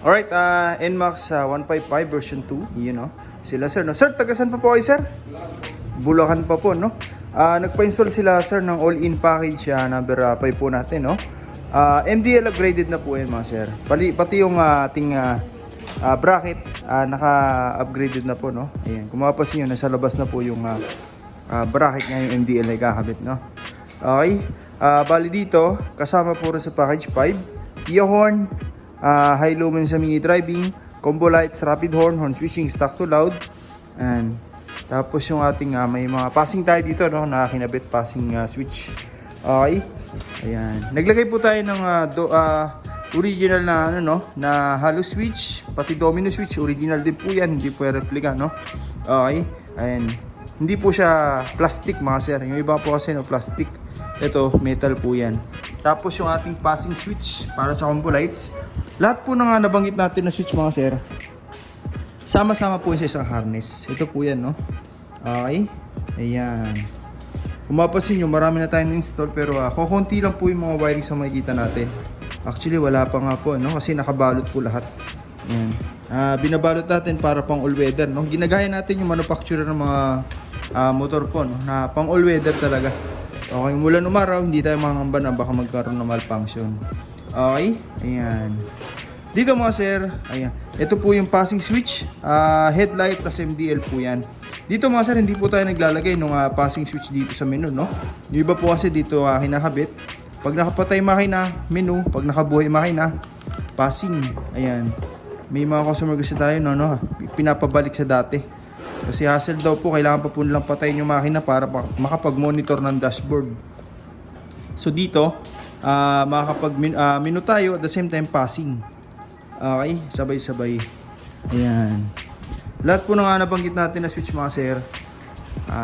Alright, NMAX 155 version 2, yun no. Sila sir, no? Sir, tagasan pa po kayo sir? Bulacan pa po, no? Nagpa-install sila sir ng all-in package number 5 po natin, no? MDL upgraded na po yan mga sir. Pati yung ating bracket, naka-upgraded na po, no? Ayan, kung mapapansin nyo, nasa labas na po yung bracket nga yung MDL na ikakabit, no? Okay, bali dito, kasama po rin sa package 5, Pia horn, high lumen sa mini driving, combo lights, rapid horn, horn switching, stock to loud, and tapos yung ating may mga passing tayo dito, no, na kinabit passing switch. Okay, ayan, naglagay po tayo ng original na ano, no, na hollow switch, pati domino switch original din po yan, hindi po yung replica, no. Okay, ayan, hindi po siya plastic mga sir, yung iba po kasi no plastic, ito metal po yan. Tapos yung ating passing switch para sa combo lights, lahat po na nabanggit natin na switch mga sir, sama-sama po sa isang harness. Ito po yan, no? Okay, ayan. Kung mapapansin nyo, marami na tayong install, pero kukunti lang po yung mga wiring sa makikita natin. Actually wala pa nga po, no? Kasi nakabalot po lahat. Ayan. Binabalot natin para pang all-weather, no? Ginagaya natin yung manufacturer ng mga motor po, no? Na pang all-weather talaga. Okay, mula umaraw, hindi tayo makakamba na baka magkaroon ng malfunction. Okay, ayan. Dito mga sir, ayan. Ito po yung passing switch, headlight plus MDL po yan. Dito mga sir, hindi po tayo naglalagay ng passing switch dito sa menu, no? Yung iba po kasi dito kinakabit. Pag nakapatay makina, menu. Pag nakabuhay makina, passing. Ayan. May mga customer kasi tayo, no, pinapabalik sa dati. Kasi hassle daw po, kailangan pa po nilang patayin yung makina para makapag-monitor ng dashboard. So dito, makakapag-menu tayo at the same time passing. Okay, sabay-sabay. Ayan. Lahat po na nga nabanggit natin na switch mga sir,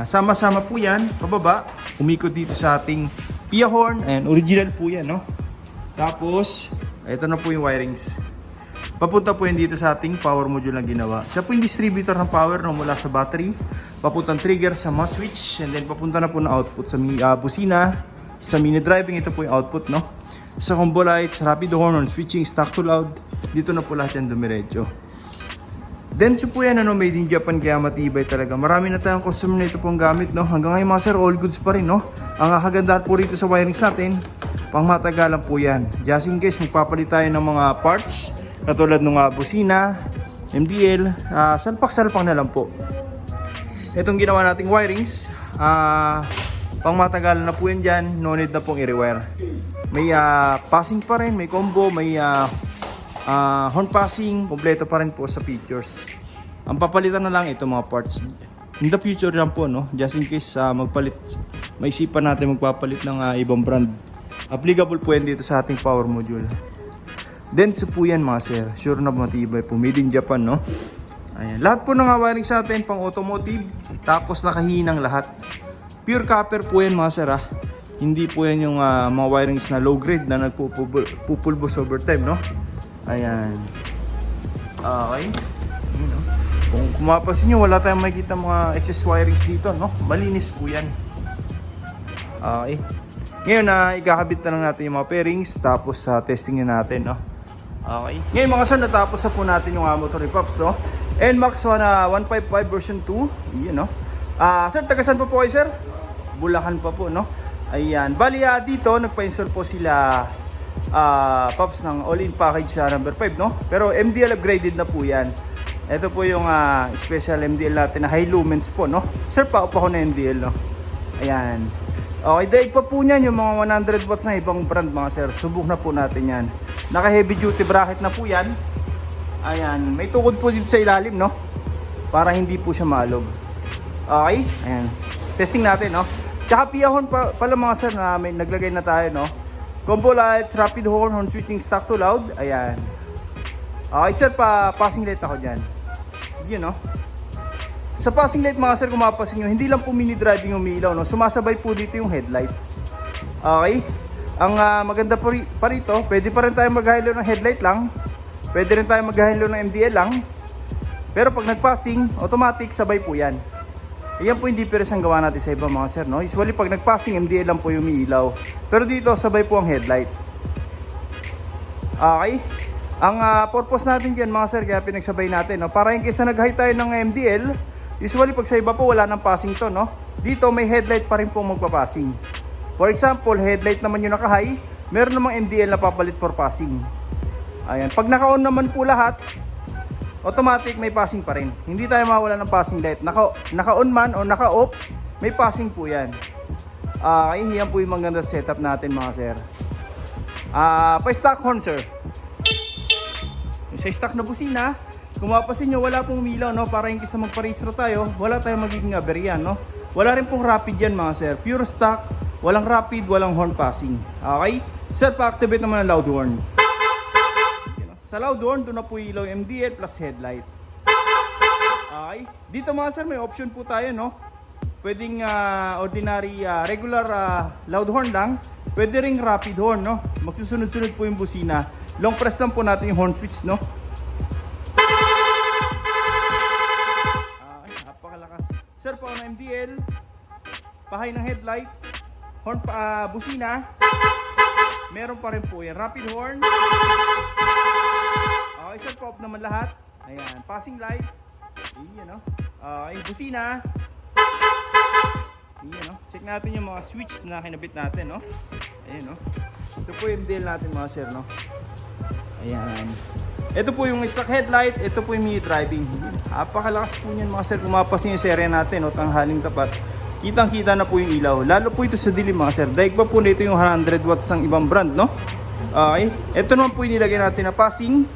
sama-sama po yan, pababa. Umikot dito sa ating Pia horn. Ayan, original po yan, no? Tapos, ito na po yung wirings. Papunta po yan dito sa ating power module na ginawa. Siya po yung distributor ng power, no, mula sa battery, papuntang trigger sa mouse switch, and then papunta na po na output sa busina, sa mini driving. Ito po yung output, no? Sa combo lights, rapid horn, on switching, stock to loud, dito na po lahat yan dumiretso. Then so po yan, ano, made in Japan, kaya matibay talaga. Marami na tayong customer na ito pong gamit, no? Hanggang ngayon mga sir, all goods pa rin, no? Ang kagandahan po rito sa wirings natin, pang matagalan po yan. Just in case magpapalit tayo ng mga parts, katulad ng busina, MDL, salpak-salpak na lang po. Itong ginawa nating wirings, pang matagalan na po yan dyan, no need na pong i-rewire. May passing pa rin, may combo, may horn passing, kompleto pa rin po sa features. Ang papalitan na lang ito mga parts. In the future lang po, no? Just in case magpalit, maisipan natin magpapalit ng ibang brand. Applicable po yan dito sa ating power module. Denso po yan mga sir, sure na matibay po, made in Japan, no? Ayan. Lahat po ng wiring sa atin pang automotive, tapos nakahinang lahat. Pure copper po yan mga sir, Hindi po yan yung mga wirings na low grade na nagpupulbos over time, no? Ayan. Okay. Kung kumapasin nyo, wala tayong makikita mga excess wirings dito, no? Malinis po yan. Okay. Ngayon ikakabit na lang natin yung mga pairings, tapos testing na natin, no? Okay. Ngayon mga sir, natapos na po natin yung motor ni Pops, no? NMAX 155 version 2. Yun, no? Sir, tagasan po kayo sir? Bulacan pa po, no? Ayan. Bali dito, nagpa-install po sila Pops ng all-in package number 5, no? Pero MDL upgraded na po yan. Ito po yung special MDL natin na high lumens po, no? Sir, paupa ko na MDL, no? Ayan. Okay, daig pa po niyan yung mga 100 watts na ibang brand mga sir. Subok na po natin yan. Naka heavy duty bracket na po yan. Ayan, may tukod po dito sa ilalim, no? Para hindi po siya malog. Okay, ayan. Testing natin, no? Tsaka Pia horn pala mga sir na may naglagay na tayo, no? Combo lights, rapid horn, horn switching, stock to loud. Ayan. Okay sir, passing light ako dyan. Yun, no? Sa passing light mga sir, kung mapapansin nyo, hindi lang po mini driving umiilaw, no? Sumasabay po dito yung headlight. Okay? Ang maganda pa rito, pwede pa rin tayo mag-hilo ng headlight lang. Pwede rin tayo mag-hilo ng MDL lang. Pero pag nag-passing, automatic sabay po yan. Iyan po hindi pero ang gawa natin sa iba mga sir, no? Usually pag nag-passing, MDL lang po yung umiilaw. Pero dito, sabay po ang headlight. Okay? Ang purpose natin dyan mga sir, kaya pinagsabay natin, no? Para yung kaysa nag-high tayo ng MDL, usually pag sa iba po wala ng passing to, no? Dito may headlight pa rin po magpapassing. For example, headlight naman yung naka-high, meron namang MDL na papalit for passing. Ayan, pag naka-on naman po lahat, automatic may passing pa rin. Hindi tayo mawala ng passing light. Naka-on man o naka-off, may passing po yan. Yan po yung maganda setup natin mga sir. Pa-stock horn sir. Sa stock na busina, kung mapapansin nyo, wala pong umilaw, no? Para yung kisa magparehistro tayo, wala tayong magiging aberyan, no? Wala rin pong rapid yan mga sir. Pure stock, walang rapid, walang horn passing. Okay? Sir, pa-activate naman ang loud horn. Sa loud horn, doon na po ilaw MDL plus headlight. Okay? Dito mga sir, may option po tayo, no? Pwedeng ordinary, regular loud horn lang. Pwede ring rapid horn, no? Magsusunod-sunod po yung busina. Long press lang po natin yung horn switch, no? Napakalakas. Sir, pa ng MDL, pahay ng headlight, horn busina, meron pa rin po yan. Rapid horn. Okay, sir, pa off naman lahat. Ayan, passing light. Ayan, no? Busina. Ayan, no? Check natin yung mga switch na kinabit natin, no? Ayan, no? Ito po yung MDL natin mga sir, no? Ayan. Ito po yung stock headlight, ito po yung mini driving. Napakalakas po niyan mga sir. Kung mapasin yung serya natin, no, tanghaling tapat, kitang-kita na po yung ilaw. Lalo po ito sa dilim mga sir. Daig pa po nito yung 100 watts ng ibang brand, no? Okay. Ito naman po yung nilagay natin na passing.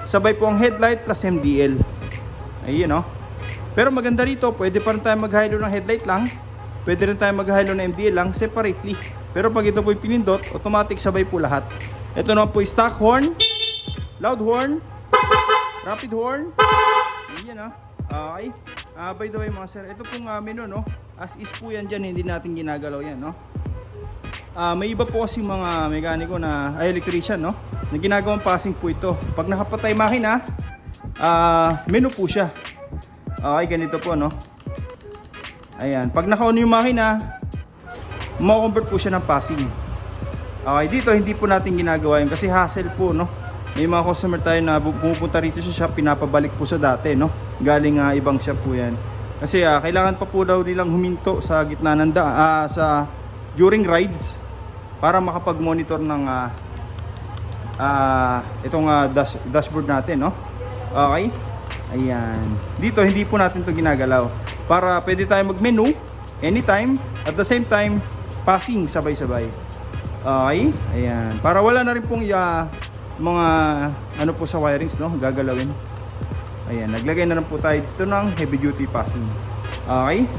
Sabay po ang headlight plus MDL. Ayun, no? Pero maganda rito, pwede pa rin tayo mag-hilo ng headlight lang. Pwede rin tayo mag-hilo ng MDL lang separately. Pero pag ito po yung pinindot, automatic sabay po lahat. Ito naman po yung stock horn, loud horn, rapid horn. Ayan, okay. By the way mga sir, ito pong menu, no? As is po yan dyan, hindi natin ginagalaw yan, no? May iba po kasi mga mekaniko na, electrician, no? Na ginagawang passing po ito. Pag nakapatay makina, menu po siya. Okay, ganito po, no? Ayan, pag naka-on yung makina, ma-convert po siya ng passing. Okay, dito hindi po natin ginagawa yun kasi hassle po, no? May mga customer tayo na pumupunta rito sa shop, pinapabalik po sa dati, no? Galing ibang shop po yan. Kasi kailangan pa po daw nilang huminto sa gitna ng during rides para makapag-monitor ng itong dashboard natin, no? Okay? Ayan. Dito hindi po natin 'to ginagalaw para pwede tayo mag-menu anytime at the same time passing sabay-sabay. Okay? Ayan. Para wala na rin pong mga ano po sa wirings, no? Gagalawin. Ayan, naglagay na lang po tayo dito ng heavy duty passing. Okay?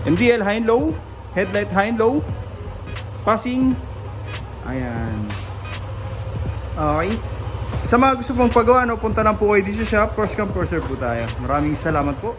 MDL high and low, headlight high and low, passing. Ayan. Okay. Sa mga gusto pong pagawa, no, punta lang po kayo dito sa shop. First come, first serve po tayo. Maraming salamat po.